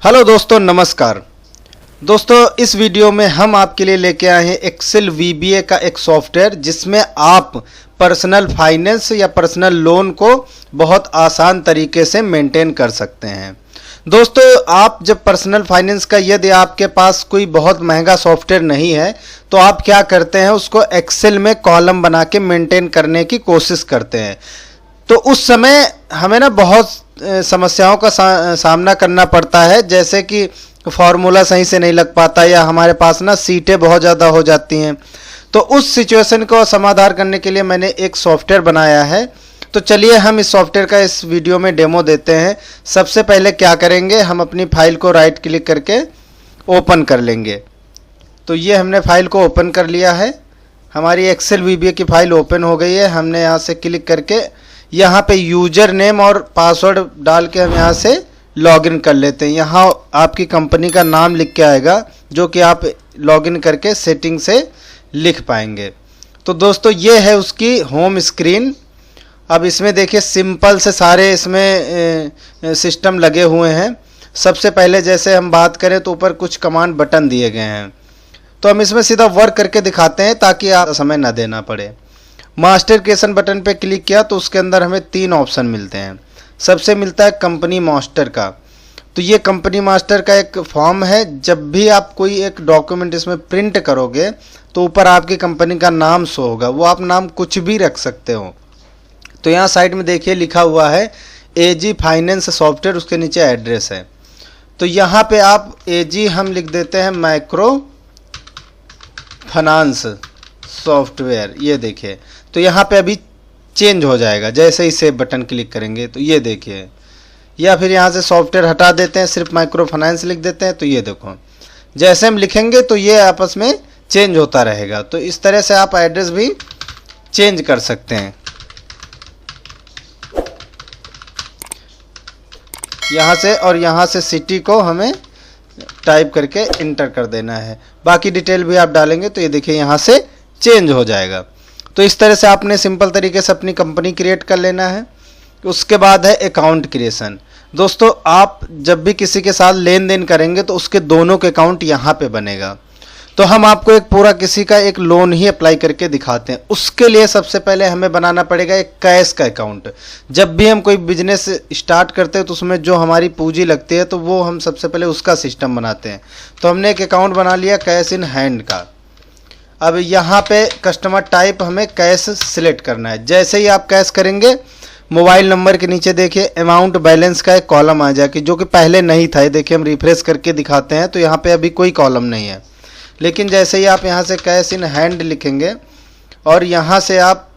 Hello दोस्तों, नमस्कार। दोस्तों, इस वीडियो में हम आपके लिए लेके आए हैं एक्सेल वीबीए का एक सॉफ्टवेयर जिसमें आप पर्सनल फाइनेंस या पर्सनल लोन को बहुत आसान तरीके से मेंटेन कर सकते हैं। दोस्तों, आप जब पर्सनल फाइनेंस का यदि आपके पास कोई बहुत महंगा सॉफ्टवेयर नहीं है तो आप क्या करते हैं, उसको एक्सेल में कॉलम बना के मेंटेन करने की कोशिश करते हैं। तो उस समय हमें ना बहुत समस्याओं का सामना करना पड़ता है, जैसे कि फार्मूला सही से नहीं लग पाता या हमारे पास ना सीटें बहुत ज़्यादा हो जाती हैं। तो उस सिचुएशन को समाधान करने के लिए मैंने एक सॉफ्टवेयर बनाया है। तो चलिए हम इस सॉफ्टवेयर का इस वीडियो में डेमो देते हैं। सबसे पहले क्या करेंगे, हम अपनी फाइल को राइट क्लिक करके ओपन कर लेंगे। तो ये हमने फाइल को ओपन कर लिया है। हमारी एक्सेल वीबीए की फाइल ओपन हो गई है। हमने यहाँ से क्लिक करके यहाँ पे यूजर नेम और पासवर्ड डाल के हम यहाँ से लॉगिन कर लेते हैं। यहाँ आपकी कंपनी का नाम लिख के आएगा जो कि आप लॉगिन करके सेटिंग से लिख पाएंगे। तो दोस्तों, ये है उसकी होम स्क्रीन। अब इसमें देखिए सिंपल से सारे इसमें सिस्टम लगे हुए हैं। सबसे पहले जैसे हम बात करें तो ऊपर कुछ कमांड बटन दिए गए हैं, तो हम इसमें सीधा वर्क करके दिखाते हैं ताकि आप समय ना देना पड़े। मास्टर क्रिएशन बटन पे क्लिक किया तो उसके अंदर हमें 3 ऑप्शन मिलते हैं। सबसे मिलता है कंपनी मास्टर का। तो ये कंपनी मास्टर का एक फॉर्म है। जब भी आप कोई एक डॉक्यूमेंट इसमें प्रिंट करोगे तो ऊपर आपकी कंपनी का नाम शो होगा। वो आप नाम कुछ भी रख सकते हो। तो यहाँ साइड में देखिए लिखा हुआ है एजी फाइनेंस सॉफ्टवेयर, उसके नीचे एड्रेस है। तो यहाँ पे आप एजी हम लिख देते हैं माइक्रो फाइनेंस सॉफ्टवेयर। ये देखिए, तो यहाँ पे अभी चेंज हो जाएगा जैसे ही सेव बटन क्लिक करेंगे। तो ये देखिए, या फिर यहाँ से सॉफ्टवेयर हटा देते हैं, सिर्फ माइक्रो फाइनेंस लिख देते हैं। तो ये देखो, जैसे हम लिखेंगे तो ये आपस में चेंज होता रहेगा। तो इस तरह से आप एड्रेस भी चेंज कर सकते हैं। यहाँ से और यहाँ से सिटी को हमें टाइप करके इंटर कर देना है। बाकी डिटेल भी आप डालेंगे तो ये देखिए यहाँ से चेंज हो जाएगा। तो इस तरह से आपने सिंपल तरीके से अपनी कंपनी क्रिएट कर लेना है। उसके बाद है अकाउंट क्रिएशन। दोस्तों, आप जब भी किसी के साथ लेन देन करेंगे तो उसके दोनों के अकाउंट यहाँ पे बनेगा। तो हम आपको एक पूरा किसी का एक लोन ही अप्लाई करके दिखाते हैं। उसके लिए सबसे पहले हमें बनाना पड़ेगा एक कैश का अकाउंट। जब भी हम कोई बिजनेस स्टार्ट करते हैं तो उसमें जो हमारी पूंजी लगती है तो वो हम सबसे पहले उसका सिस्टम बनाते हैं। तो हमने एक अकाउंट बना लिया कैश इन हैंड का। अब यहाँ पे कस्टमर टाइप हमें कैश सिलेक्ट करना है। जैसे ही आप कैश करेंगे, मोबाइल नंबर के नीचे देखिए अमाउंट बैलेंस का एक कॉलम आ जाएगा जो कि पहले नहीं था। ये देखिए, हम रिफ्रेश करके दिखाते हैं तो यहाँ पे अभी कोई कॉलम नहीं है। लेकिन जैसे ही आप यहाँ से कैश इन हैंड लिखेंगे और यहाँ से आप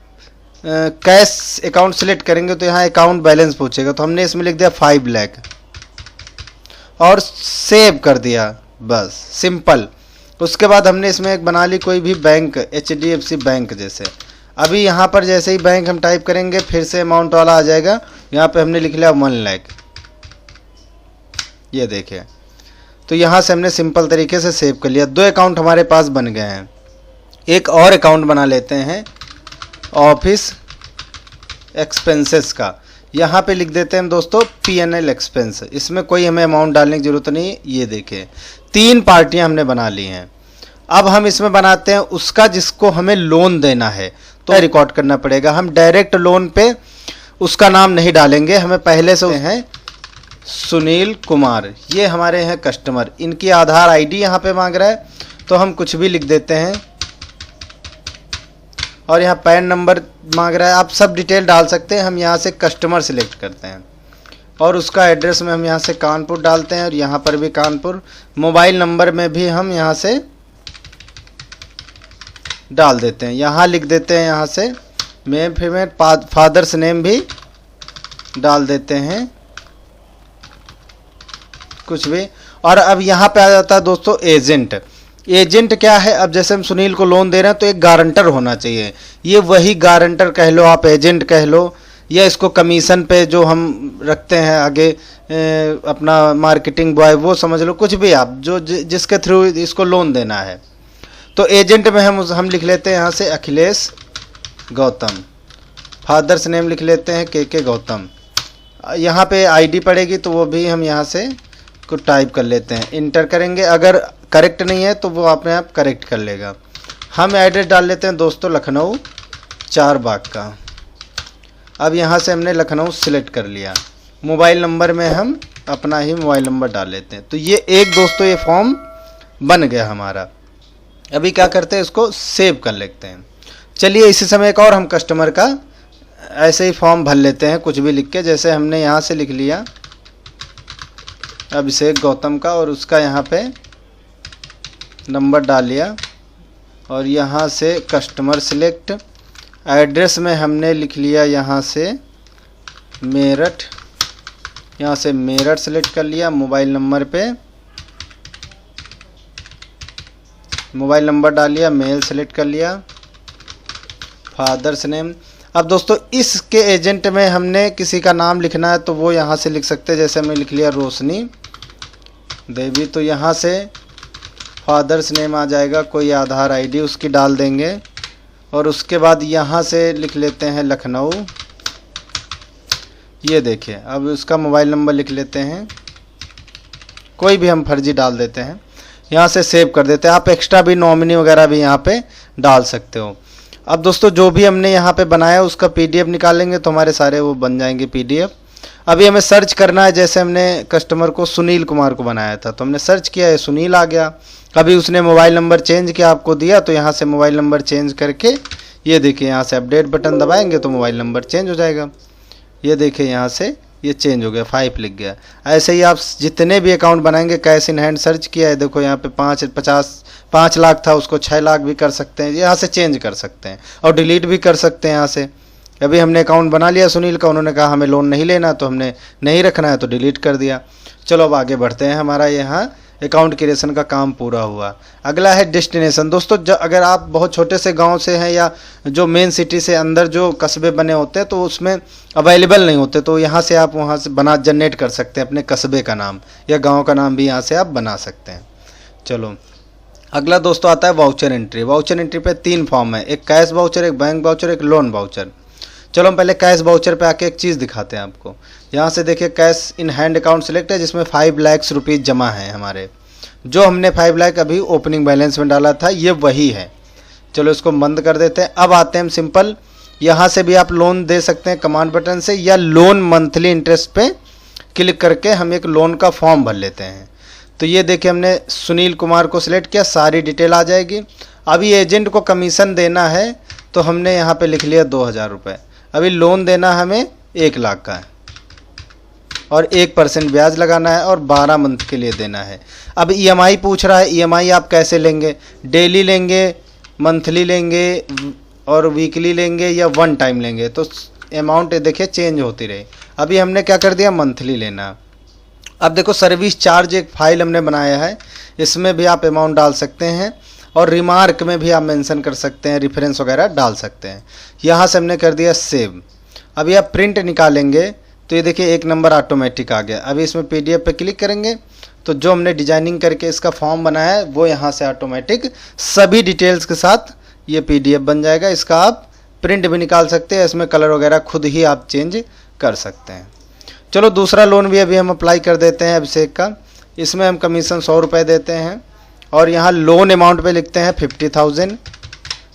कैश अकाउंट सिलेक्ट करेंगे तो यहाँ अकाउंट बैलेंस पूछेगा। तो हमने इसमें लिख दिया 5 लाख और सेव कर दिया, बस सिंपल। उसके बाद हमने इसमें एक बना ली कोई भी बैंक, HDFC बैंक जैसे। अभी यहाँ पर जैसे ही बैंक हम टाइप करेंगे फिर से अमाउंट वाला आ जाएगा। यहाँ पे हमने लिख लिया 1 लाख। ये देखिए, तो यहाँ से हमने सिंपल तरीके से सेव कर लिया। 2 अकाउंट हमारे पास बन गए हैं। एक और अकाउंट बना लेते हैं ऑफिस एक्सपेंसेस का। यहाँ पे लिख देते हैं दोस्तों PNL एक्सपेंस। इसमें कोई हमें अमाउंट डालने की ज़रूरत नहीं। ये देखिए 3 पार्टियाँ हमने बना ली हैं। अब हम इसमें बनाते हैं उसका जिसको हमें लोन देना है। तो रिकॉर्ड करना पड़ेगा। हम डायरेक्ट लोन पे उसका नाम नहीं डालेंगे। हमें पहले से हैं सुनील कुमार, ये हमारे हैं कस्टमर। इनकी आधार ID यहाँ पे मांग रहा है तो हम कुछ भी लिख देते हैं। और यहाँ पैन नंबर मांग रहा है, आप सब डिटेल डाल सकते हैं। हम यहाँ से कस्टमर सिलेक्ट करते हैं और उसका एड्रेस में हम यहाँ से कानपुर डालते हैं और यहाँ पर भी कानपुर। मोबाइल नंबर में भी हम यहाँ से डाल देते हैं। यहाँ लिख देते हैं, यहाँ से मेल फीमेल, फादर्स नेम भी डाल देते हैं, कुछ भी। और अब यहाँ पे आ जाता है दोस्तों एजेंट। एजेंट क्या है, अब जैसे हम सुनील को लोन दे रहे हैं तो एक गारंटर होना चाहिए। ये वही गारंटर कह लो, आप एजेंट कह लो, या इसको कमीशन पे जो हम रखते हैं आगे अपना मार्केटिंग बॉय, वो समझ लो, कुछ भी आप जो जिसके थ्रू इसको लोन देना है। तो एजेंट में हम लिख लेते हैं यहाँ से अखिलेश गौतम। फादर्स नेम लिख लेते हैं KK गौतम। यहाँ पे ID पड़ेगी तो वो भी हम यहाँ से को टाइप कर लेते हैं, इंटर करेंगे। अगर करेक्ट नहीं है तो वो अपने आप करेक्ट कर लेगा। हम एड्रेस डाल लेते हैं दोस्तों लखनऊ 4 बाग का। अब यहाँ से हमने लखनऊ सिलेक्ट कर लिया। मोबाइल नंबर में हम अपना ही मोबाइल नंबर डाल लेते हैं। तो ये एक दोस्तों ये फॉर्म बन गया हमारा। अभी क्या करते हैं, इसको सेव कर लेते हैं। चलिए इसी समय एक और हम कस्टमर का ऐसे ही फॉर्म भर लेते हैं, कुछ भी लिख के। जैसे हमने यहाँ से लिख लिया अभिषेक गौतम का, और उसका यहाँ पे नंबर डाल लिया, और यहाँ से कस्टमर सिलेक्ट। एड्रेस में हमने लिख लिया यहाँ से मेरठ, यहाँ से मेरठ सेलेक्ट कर लिया। मोबाइल नंबर पे मोबाइल नंबर डाल लिया, मेल सेलेक्ट कर लिया, फादर्स नेम। अब दोस्तों इसके एजेंट में हमने किसी का नाम लिखना है तो वो यहाँ से लिख सकते हैं। जैसे हमने लिख लिया रोशनी देवी, तो यहाँ से फादर्स नेम आ जाएगा, कोई आधार आईडी उसकी डाल देंगे, और उसके बाद यहाँ से लिख लेते हैं लखनऊ। ये देखिए, अब उसका मोबाइल नंबर लिख लेते हैं, कोई भी हम फर्जी डाल देते हैं, यहाँ से सेव कर देते हैं। आप एक्स्ट्रा भी नॉमिनी वगैरह भी यहाँ पे डाल सकते हो। अब दोस्तों जो भी हमने यहाँ पे बनाया उसका पीडीएफ निकालेंगे तो हमारे सारे वो बन जाएंगे पीडीएफ। अभी हमें सर्च करना है। जैसे हमने कस्टमर को सुनील कुमार को बनाया था तो हमने सर्च किया है, सुनील आ गया। अभी उसने मोबाइल नंबर चेंज किया आपको दिया, तो यहाँ से मोबाइल नंबर चेंज करके ये देखिए यहाँ से अपडेट बटन दबाएंगे तो मोबाइल नंबर चेंज हो जाएगा। ये देखिए यहाँ से ये चेंज हो गया, 5 लिख गया। ऐसे ही आप जितने भी अकाउंट बनाएंगे, कैश इन हैंड सर्च किया है, देखो यहाँ पे 5 लाख था, उसको 6 लाख भी कर सकते हैं। यहाँ से चेंज कर सकते हैं और डिलीट भी कर सकते हैं यहाँ से। अभी हमने अकाउंट बना लिया सुनील का, उन्होंने कहा हमें लोन नहीं लेना, तो हमने नहीं रखना है तो डिलीट कर दिया। चलो अब आगे बढ़ते हैं। हमारा यहाँ अकाउंट क्रिएशन का काम पूरा हुआ। अगला है डेस्टिनेशन। दोस्तों अगर आप बहुत छोटे से गांव से हैं या जो मेन सिटी से अंदर जो कस्बे बने होते हैं तो उसमें अवेलेबल नहीं होते, तो यहाँ से आप वहाँ से बना जनरेट कर सकते हैं अपने कस्बे का नाम या गांव का नाम भी यहाँ से आप बना सकते हैं। चलो अगला दोस्तों आता है वाउचर एंट्री। वाउचर एंट्री पे 3 फॉर्म है, एक कैश वाउचर, एक बैंक वाउचर, एक लोन वाउचर। चलो हम पहले कैश वाउचर पे आके एक चीज़ दिखाते हैं आपको। यहाँ से देखिए cash in hand account select है, जिसमें 5 लाख रुपीज़ जमा है हमारे। जो हमने 5 लाख अभी ओपनिंग बैलेंस में डाला था ये वही है। चलो इसको बंद कर देते हैं। अब आते हैं हम सिंपल, यहाँ से भी आप लोन दे सकते हैं कमांड बटन से, या लोन मंथली इंटरेस्ट पे क्लिक करके हम एक लोन का फॉर्म भर लेते हैं। तो ये देखिए हमने सुनील कुमार को सिलेक्ट किया, सारी डिटेल आ जाएगी। अभी एजेंट को कमीशन देना है तो हमने यहाँ पे लिख लिया 2000 रुपये। अभी लोन देना हमें 1 लाख का है और 1% ब्याज लगाना है और 12 मंथ के लिए देना है। अब ईएमआई पूछ रहा है, ईएमआई आप कैसे लेंगे, डेली लेंगे, मंथली लेंगे और वीकली लेंगे या 1 टाइम लेंगे, तो अमाउंट देखिए चेंज होती रही। अभी हमने क्या कर दिया, मंथली लेना। अब देखो सर्विस चार्ज एक फाइल हमने बनाया है, इसमें भी आप अमाउंट डाल सकते हैं और रिमार्क में भी आप मेंशन कर सकते हैं, रेफरेंस वगैरह डाल सकते हैं। यहाँ से हमने कर दिया सेव। अभी आप प्रिंट निकालेंगे तो ये देखिए 1 नंबर ऑटोमेटिक आ गया। अभी इसमें पीडीएफ पे क्लिक करेंगे तो जो हमने डिजाइनिंग करके इसका फॉर्म बनाया है वो यहाँ से ऑटोमेटिक सभी डिटेल्स के साथ ये पीडीएफ बन जाएगा। इसका आप प्रिंट भी निकाल सकते हैं, इसमें कलर वगैरह खुद ही आप चेंज कर सकते हैं। चलो दूसरा लोन भी अभी हम अप्लाई कर देते हैं अभिषेक का। इसमें हम कमीशन 100 रुपये देते हैं और यहाँ लोन अमाउंट पे लिखते हैं 50,000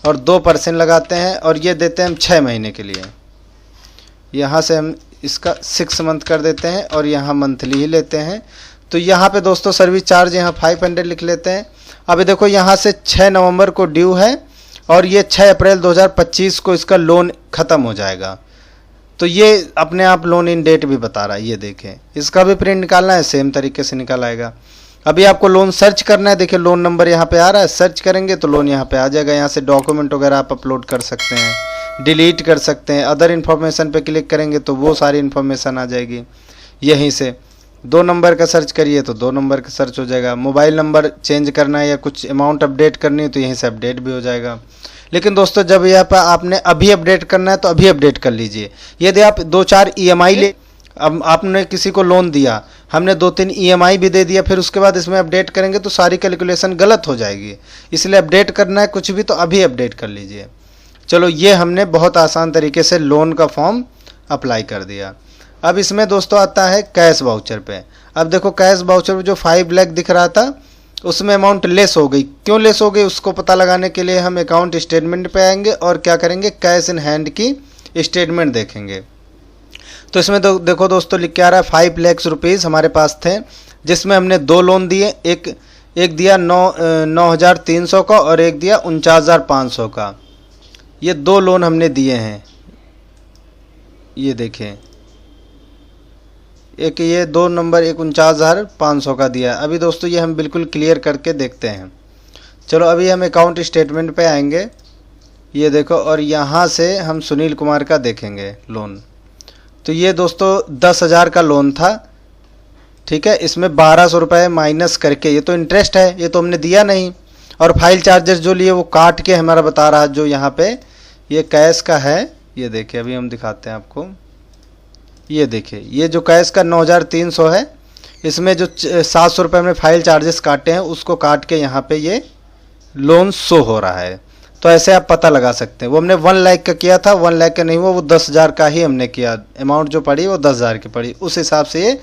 और 2% लगाते हैं और ये देते हैं हम 6 महीने के लिए। यहाँ से हम इसका 6 मंथ कर देते हैं और यहाँ मंथली ही लेते हैं। तो यहाँ पे दोस्तों सर्विस चार्ज यहाँ 500 लिख लेते हैं। अभी देखो यहाँ से 6 नवंबर को ड्यू है और ये 6 अप्रैल 2025 को इसका लोन ख़त्म हो जाएगा। तो ये अपने आप लोन इन डेट भी बता रहा है, ये देखें। इसका भी प्रिंट निकालना है, सेम तरीके से निकल आएगा। अभी आपको लोन सर्च करना है, देखिए लोन नंबर यहाँ पे आ रहा है, सर्च करेंगे तो लोन यहाँ पे आ जाएगा। यहाँ से डॉक्यूमेंट वगैरह आप अपलोड कर सकते हैं, डिलीट कर सकते हैं। अदर इन्फॉर्मेशन पे क्लिक करेंगे तो वो सारी इन्फॉर्मेशन आ जाएगी। यहीं से 2 नंबर का सर्च करिए तो 2 नंबर का सर्च हो जाएगा। मोबाइल नंबर चेंज करना है या कुछ अमाउंट अपडेट करनी है तो यहीं से अपडेट भी हो जाएगा। लेकिन दोस्तों जब यहाँ पर आपने अभी अपडेट करना है तो अभी अपडेट कर लीजिए। यदि आप 2-4 EMI ले, अब आपने किसी को लोन दिया, हमने 2-3 EMI भी दे दिया, फिर उसके बाद इसमें अपडेट करेंगे तो सारी कैलकुलेशन गलत हो जाएगी। इसलिए अपडेट करना है कुछ भी तो अभी अपडेट कर लीजिए। चलो ये हमने बहुत आसान तरीके से लोन का फॉर्म अप्लाई कर दिया। अब इसमें दोस्तों आता है कैश वाउचर पे। अब देखो कैश वाउचर पे जो 5 लाख दिख रहा था उसमें अमाउंट लेस हो गई। क्यों लेस हो गई उसको पता लगाने के लिए हम अकाउंट स्टेटमेंट पे आएंगे और क्या करेंगे, कैश इन हैंड की स्टेटमेंट देखेंगे। तो इसमें तो देखो दोस्तों लिख के आ रहा है 5 लाख रुपीज़ हमारे पास थे, जिसमें हमने 2 लोन दिए, एक दिया 9,300 का और एक दिया 49,500 का। ये 2 लोन हमने दिए हैं, ये देखें, एक ये 2 नंबर, एक 49,500 का दिया। अभी दोस्तों ये हम बिल्कुल क्लियर करके देखते हैं। चलो अभी हम अकाउंट स्टेटमेंट पे आएंगे, ये देखो, और यहाँ से हम सुनील कुमार का देखेंगे लोन। तो ये दोस्तों 10,000 का लोन था, ठीक है। इसमें 1,200 रुपये माइनस करके, ये तो इंटरेस्ट है, ये तो हमने दिया नहीं, और फाइल चार्जेस जो लिए वो काट के हमारा बता रहा है जो यहाँ पे ये कैश का है। ये देखिए अभी हम दिखाते हैं आपको, ये देखिए ये जो कैश का 9,300 है, इसमें जो 700 रुपये हमने फाइल चार्जेस काटे हैं उसको काट के यहाँ पे ये लोन शो हो रहा है। तो ऐसे आप पता लगा सकते हैं। वो हमने 1 लाख का किया था, 1 लाख का नहीं हुआ, वो 10,000 का ही हमने किया। अमाउंट जो पड़ी वो 10,000 की पड़ी, उस हिसाब से ये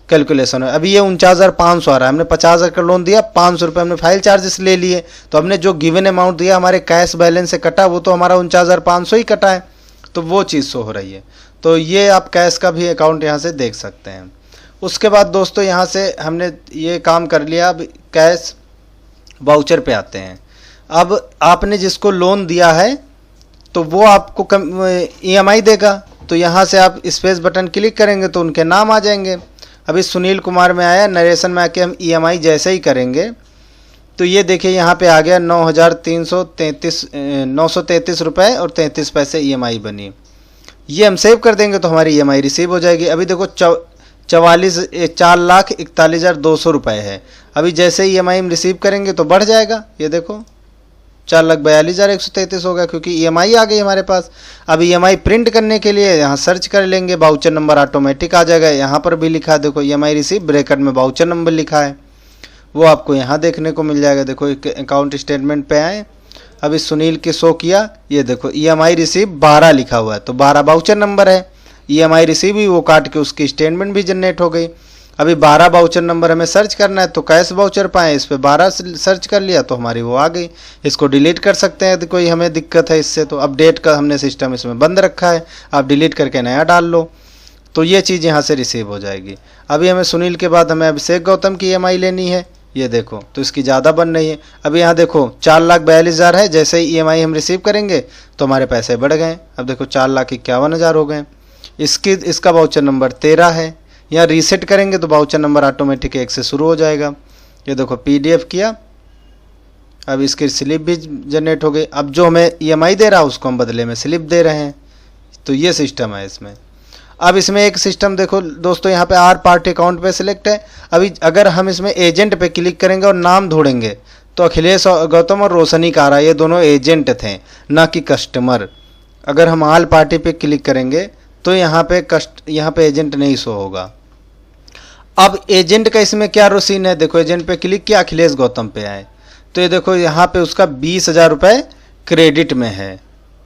कैलकुलेशन है। अभी ये 49,500 आ रहा है, हमने 50,000 का लोन दिया, 500 रुपये हमने फाइल चार्जेस ले लिए, तो हमने जो गिवन अमाउंट दिया हमारे कैश बैलेंस से कटा, वो तो हमारा 49,500 ही कटा है, तो वो चीज़ शो हो रही है। तो ये आप कैश का भी अकाउंट यहाँ से देख सकते हैं। उसके बाद दोस्तों यहाँ से हमने ये काम कर लिया, अब कैश वाउचर पे आते हैं। अब आपने जिसको लोन दिया है तो वो आपको EMI देगा, तो यहाँ से आप स्पेस बटन क्लिक करेंगे तो उनके नाम आ जाएंगे। अभी सुनील कुमार में आया, नरेशन में आके हम EMI जैसे ही करेंगे तो ये देखिए यहाँ पे आ गया 9,933 रुपये और 33 पैसे EMI बनी। ये हम सेव कर देंगे तो हमारी EMI रिसीव हो जाएगी। अभी देखो 4,41,200 रुपये है। अभी जैसे ही EMI हम रिसीव करेंगे तो बढ़ जाएगा, ये देखो 4,42,133 हो गया, क्योंकि EMI आ गई हमारे पास। अब EMI प्रिंट करने के लिए यहाँ सर्च कर लेंगे, वाउचर नंबर ऑटोमेटिक आ जाएगा। यहाँ पर भी लिखा है देखो EMI रिसीव, ब्रैकेट में वाउचर नंबर लिखा है, वो आपको यहाँ देखने को मिल जाएगा। देखो अकाउंट स्टेटमेंट पे आए, अभी सुनील के शो किया, ये देखो EMI रिसीव 12 लिखा हुआ है, तो 12 वाउचर नंबर है। EMI रिसीव ही वो काट के उसकी स्टेटमेंट भी जनरेट हो गई। अभी 12 वाउचर नंबर हमें सर्च करना है, तो कैश वाउचर पाएँ, इस पर 12 सर्च कर लिया तो हमारी वो आ गई। इसको डिलीट कर सकते हैं, कोई हमें दिक्कत है इससे, तो अपडेट का हमने सिस्टम इसमें बंद रखा है, आप डिलीट करके नया डाल लो, तो ये चीज़ यहाँ से रिसीव हो जाएगी। अभी हमें सुनील के बाद हमें अभिषेक गौतम की EMI लेनी है, ये देखो, तो इसकी ज़्यादा बन रही है। अभी यहाँ देखो 4,42,000 है, जैसे ही EMI हम रिसीव करेंगे तो हमारे पैसे बढ़ गए। अब देखो 4,51,000 हो गए। इसका वाउचर नंबर 13 है। यहाँ रीसेट करेंगे तो वाउचर नंबर ऑटोमेटिक 1 से शुरू हो जाएगा। ये देखो PDF किया, अब इसकी स्लिप भी जनरेट हो गई। अब जो हमें EMI दे रहा है उसको हम बदले में स्लिप दे रहे हैं, तो ये सिस्टम है इसमें। अब इसमें एक सिस्टम देखो दोस्तों, यहाँ पे R पार्टी अकाउंट पे सिलेक्ट है। अभी अगर हम इसमें एजेंट पे क्लिक करेंगे और नाम ढूंढेंगे तो अखिलेश गौतम और रोशनी का आ रहा है, ये दोनों एजेंट थे ना कि कस्टमर। अगर हम आल पार्टी पे क्लिक करेंगे तो यहाँ पे एजेंट नहीं शो होगा। अब एजेंट का इसमें क्या रोसीन है, देखो एजेंट पे क्लिक किया, अखिलेश गौतम पे आए, तो ये देखो यहाँ पे उसका 20,000 रुपये क्रेडिट में है।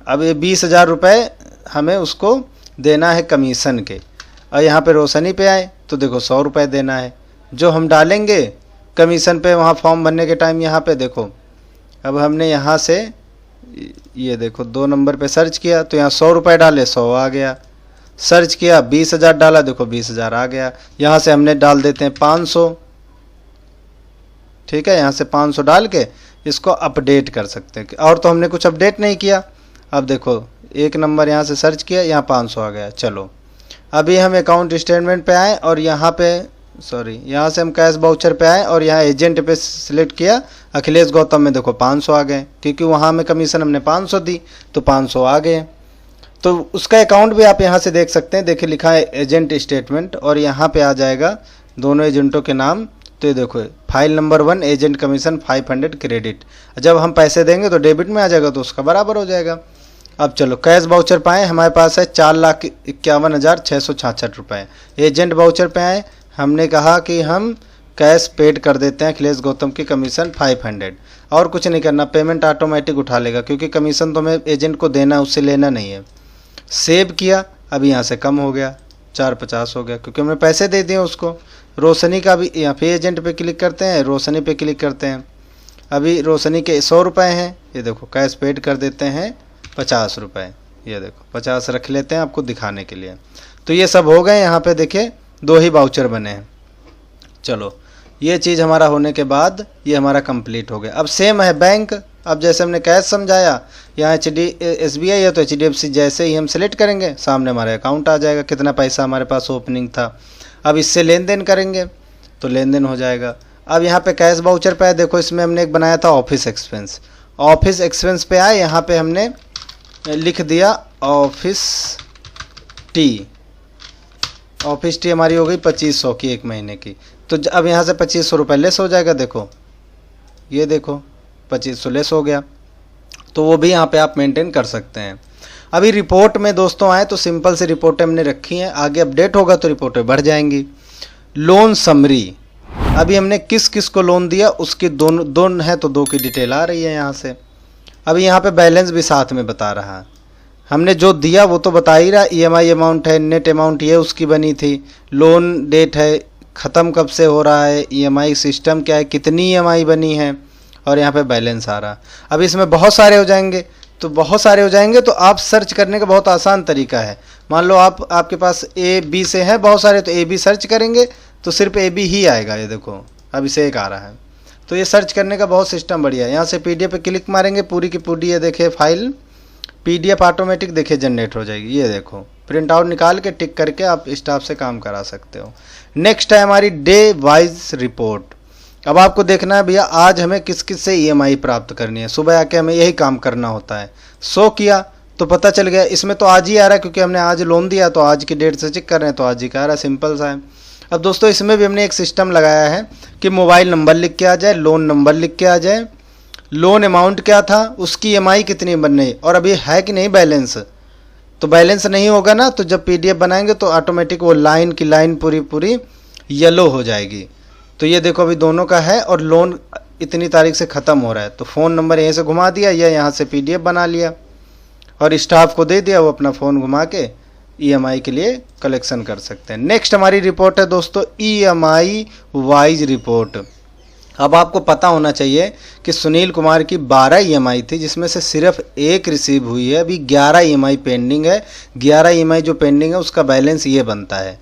अब ये 20,000 रुपये हमें उसको देना है कमीशन के। और यहाँ पे रोशनी पे आए तो देखो 100 रुपये देना है, जो हम डालेंगे कमीशन पे वहाँ फॉर्म भरने के टाइम। यहाँ पे देखो अब हमने यहाँ से ये देखो 2 नंबर पे सर्च किया तो यहाँ 100 रुपये डाले, 100 आ गया। सर्च किया 20,000 डाला, देखो 20,000 आ गया। यहाँ से हमने डाल देते हैं 500, ठीक है, यहाँ से 500 डाल के इसको अपडेट कर सकते हैं। और तो हमने कुछ अपडेट नहीं किया। अब देखो 1 नंबर यहाँ से सर्च किया, यहाँ 500 आ गया। चलो अभी हम अकाउंट स्टेटमेंट पे आए और यहाँ पे यहाँ से हम कैश वाउचर पे आए और यहाँ एजेंट पे सिलेक्ट किया, अखिलेश गौतम में देखो 500 आ गए, क्योंकि वहाँ में कमीशन हमने 500 दी तो 500 आ गए। तो उसका अकाउंट भी आप यहाँ से देख सकते हैं। देखिए लिखा है एजेंट स्टेटमेंट और यहाँ पे आ जाएगा दोनों एजेंटों के नाम। तो ये देखो file number 1 agent commission 500 credit, जब हम पैसे देंगे तो डेबिट में आ जाएगा, तो उसका बराबर हो जाएगा। अब चलो कैश वाउचर पे आए, हमारे पास है 4,51,666 रुपये। एजेंट वाउचर पे आए, हमने कहा कि हम कैश पेड कर देते हैं अखिलेश गौतम की कमीशन 500, और कुछ नहीं करना, पेमेंट ऑटोमेटिक उठा लेगा, क्योंकि कमीशन तो हमें एजेंट को देना है, उससे लेना नहीं है। सेव किया, अभी यहाँ से कम हो गया, 450 हो गया क्योंकि हमने पैसे दे दिए उसको। रोशनी का भी यहाँ पे एजेंट पे क्लिक करते हैं, रोशनी पे क्लिक करते हैं। अभी रोशनी के 100 रुपये हैं, ये देखो कैश पेड कर देते हैं 50 रुपये। ये देखो 50 रख लेते हैं आपको दिखाने के लिए। तो ये सब हो गए। यहाँ पे देखिए 2 ही वाउचर बने हैं। चलो ये चीज़ हमारा होने के बाद ये हमारा कंप्लीट हो गया। अब सेम है बैंक। अब जैसे हमने कैश समझाया, यहाँ SBI है तो HDFC जैसे ही हम सेलेक्ट करेंगे सामने हमारा अकाउंट आ जाएगा, कितना पैसा हमारे पास ओपनिंग था। अब इससे लेन देन करेंगे तो लेन देन हो जाएगा। अब यहाँ पे कैश वाउचर पे आए, देखो इसमें हमने एक बनाया था ऑफिस एक्सपेंस। ऑफिस एक्सपेंस पे आए, यहाँ पे हमने लिख दिया ऑफिस टी। ऑफिस टी हमारी हो गई 2500 की 1 महीने की। तो अब यहाँ से 2500 रुपये लेस हो जाएगा। देखो ये देखो 2500 लेस हो गया। तो वो भी यहाँ पे आप मेंटेन कर सकते हैं। अभी रिपोर्ट में दोस्तों आए तो सिंपल सी रिपोर्टें हमने रखी हैं, आगे अपडेट होगा तो रिपोर्टें बढ़ जाएंगी। लोन समरी, अभी हमने किस किस को लोन दिया उसकी दोनों है तो 2 की डिटेल आ रही है यहाँ से। अभी यहाँ पे बैलेंस भी साथ में बता रहा है, हमने जो दिया वो तो बता ही रहा। EMI अमाउंट है, नेट अमाउंट ये उसकी बनी थी, लोन डेट है, ख़त्म कब से हो रहा है, EMI सिस्टम क्या है, कितनी EMI बनी है, और यहाँ पे बैलेंस आ रहा। अब इसमें बहुत सारे हो जाएंगे तो आप सर्च करने का बहुत आसान तरीका है। मान लो आपके पास AB से हैं बहुत सारे, तो AB सर्च करेंगे तो सिर्फ AB ही आएगा। ये देखो अब इसे एक आ रहा है। तो ये सर्च करने का बहुत सिस्टम बढ़िया है। यहाँ से PDF पे क्लिक मारेंगे, पूरी की पूरी ये देखिए फाइल PDF ऑटोमेटिक देखिए जनरेट हो जाएगी। ये देखो प्रिंट आउट निकाल के टिक करके आप स्टाफ से काम करा सकते हो। नेक्स्ट है हमारी डे वाइज रिपोर्ट। अब आपको देखना है भैया आज हमें किस किस से EMI प्राप्त करनी है। सुबह आके हमें यही काम करना होता है। शो किया तो पता चल गया, इसमें तो आज ही आ रहा है क्योंकि हमने आज लोन दिया तो आज की डेट से चेक कर रहे हैं तो आज ही का आ रहा है, सिंपल सा है। अब दोस्तों इसमें भी हमने एक सिस्टम लगाया है कि मोबाइल नंबर लिख के आ जाए, लोन नंबर लिख के आ जाए, लोन अमाउंट क्या था, उसकी EMI कितनी बन रही और अभी है कि नहीं बैलेंस। तो बैलेंस नहीं होगा ना, तो जब PDF बनाएंगे तो ऑटोमेटिक वो लाइन की लाइन पूरी येलो हो जाएगी। तो ये देखो अभी दोनों का है और लोन इतनी तारीख से ख़त्म हो रहा है। तो फ़ोन नंबर यहीं से घुमा दिया या यहाँ से PDF बना लिया और स्टाफ को दे दिया, वो अपना फ़ोन घुमा के EMI के लिए कलेक्शन कर सकते हैं। नेक्स्ट हमारी रिपोर्ट है दोस्तों EMI वाइज रिपोर्ट। अब आपको पता होना चाहिए कि सुनील कुमार की 12 EMI थी जिसमें से सिर्फ 1 रिसीव हुई है। अभी 11 EMI पेंडिंग है। 11 EMI जो पेंडिंग है उसका बैलेंस ये बनता है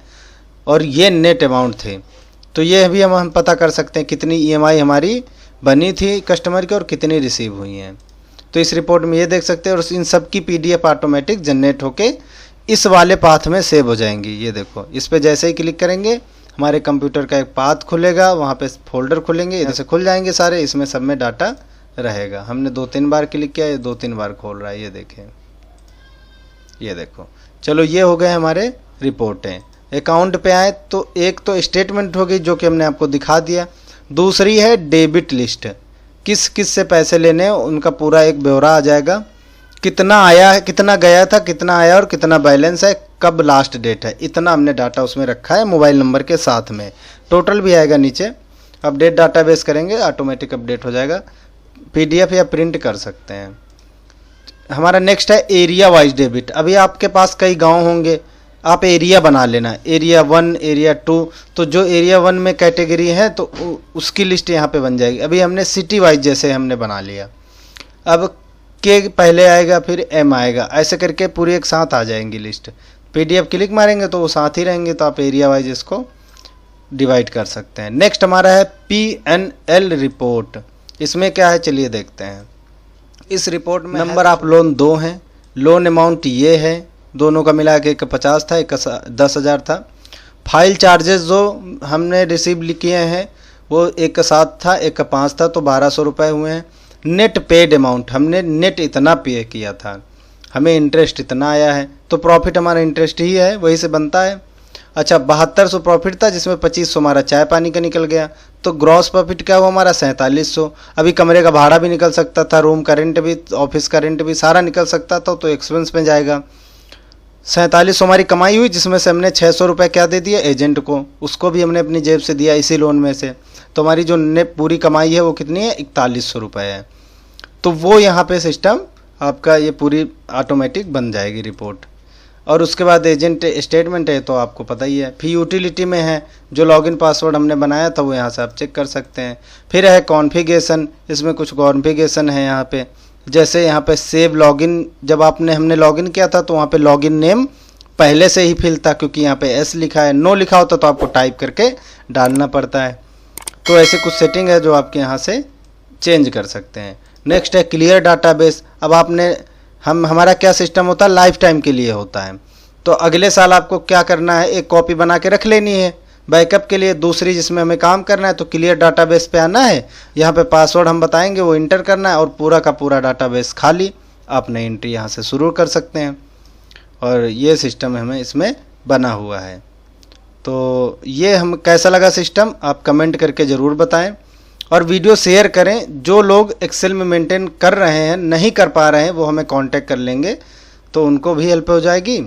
और ये नेट अमाउंट थे। तो ये भी हम पता कर सकते हैं कितनी EMI हमारी बनी थी कस्टमर की और कितनी रिसीव हुई हैं। तो इस रिपोर्ट में ये देख सकते हैं और इन सब की PDF ऑटोमेटिक जनरेट होके इस वाले पाथ में सेव हो जाएंगी। ये देखो इस पर जैसे ही क्लिक करेंगे हमारे कंप्यूटर का एक पाथ खुलेगा, वहाँ पे फोल्डर खुलेंगे, इधर से खुल जाएंगे सारे, इसमें सब में डाटा रहेगा। हमने 2-3 बार क्लिक किया, ये 2-3 बार खोल रहा है। ये देखें, ये देखो। चलो ये हो गए हमारे रिपोर्टें। अकाउंट पे आए तो एक तो स्टेटमेंट होगी जो कि हमने आपको दिखा दिया, दूसरी है डेबिट लिस्ट, किस किस से पैसे लेने हैं उनका पूरा एक ब्यौरा आ जाएगा, कितना आया है, कितना गया था, कितना आया और कितना बैलेंस है, कब लास्ट डेट है, इतना हमने डाटा उसमें रखा है मोबाइल नंबर के साथ में। टोटल भी आएगा नीचे। अपडेट डाटाबेस करेंगे ऑटोमेटिक अपडेट हो जाएगा, PDF या प्रिंट कर सकते हैं। हमारा नेक्स्ट है एरिया वाइज डेबिट। अभी आपके पास कई गांव होंगे, आप एरिया बना लेना, एरिया 1 एरिया 2। तो जो एरिया 1 में कैटेगरी है तो उसकी लिस्ट यहाँ पे बन जाएगी। अभी हमने सिटी वाइज जैसे हमने बना लिया, अब के पहले आएगा फिर M आएगा, ऐसे करके पूरी एक साथ आ जाएंगी लिस्ट। PDF क्लिक मारेंगे तो वो साथ ही रहेंगे, तो आप एरिया वाइज इसको डिवाइड कर सकते हैं। नेक्स्ट हमारा है P&L रिपोर्ट। इसमें क्या है चलिए देखते हैं। इस रिपोर्ट में नंबर ऑफ लोन 2 हैं, लोन अमाउंट ये है, दोनों का मिला के एक 50 था, एक 10,000 था। फाइल चार्जेस जो हमने रिसीव किए हैं वो एक का 7 था, एक का 5 था, तो 1200 रुपये हुए हैं। नेट पेड अमाउंट, हमने नेट इतना पे किया था, हमें इंटरेस्ट इतना आया है, तो प्रॉफिट हमारा इंटरेस्ट ही है, वही से बनता है। अच्छा 7200 प्रॉफिट था जिसमें 2500 हमारा चाय पानी का निकल गया, तो ग्रॉस प्रॉफिट क्या हुआ हमारा 4700। अभी कमरे का भाड़ा भी निकल सकता था, रूम का रेंट भी, ऑफिस का रेंट भी, सारा निकल सकता था, तो एक्सपेंस में जाएगा। 4700 हमारी कमाई हुई जिसमें से हमने 600 रुपये क्या दे दिया एजेंट को, उसको भी हमने अपनी जेब से दिया इसी लोन में से। तो हमारी जो नेट पूरी कमाई है वो कितनी है 4100 रुपये है। तो वो यहाँ पे सिस्टम आपका ये पूरी ऑटोमेटिक बन जाएगी रिपोर्ट। और उसके बाद एजेंट स्टेटमेंट है तो आपको पता ही है। फिर यूटिलिटी में है, जो लॉगिन पासवर्ड हमने बनाया था वो यहाँ से आप चेक कर सकते हैं। फिर है कॉन्फ़िगरेशन, इसमें कुछ कॉन्फ़िगरेशन है यहाँ पे, जैसे यहाँ पे सेव लॉगिन, जब हमने लॉगिन किया था तो वहाँ पे लॉगिन नेम पहले से ही फिल था, क्योंकि यहाँ पे एस लिखा है, नो लिखा होता तो आपको टाइप करके डालना पड़ता है। तो ऐसे कुछ सेटिंग है जो आपके यहाँ से चेंज कर सकते हैं। नेक्स्ट है क्लियर डाटाबेस। अब हमारा क्या सिस्टम होता है, लाइफ टाइम के लिए होता है, तो अगले साल आपको क्या करना है, एक कॉपी बना के रख लेनी है बैकअप के लिए, दूसरी जिसमें हमें काम करना है तो क्लियर डाटाबेस पे आना है, यहाँ पे पासवर्ड हम बताएंगे वो इंटर करना है, और पूरा का पूरा डाटाबेस खाली, आप नई एंट्री यहाँ से शुरू कर सकते हैं। और ये सिस्टम हमें इसमें बना हुआ है। तो ये हम कैसा लगा सिस्टम आप कमेंट करके ज़रूर बताएं, और वीडियो शेयर करें। जो लोग एक्सेल में मेंटेन कर रहे हैं, नहीं कर पा रहे हैं, वो हमें कांटेक्ट कर लेंगे तो उनको भी हेल्प हो जाएगी।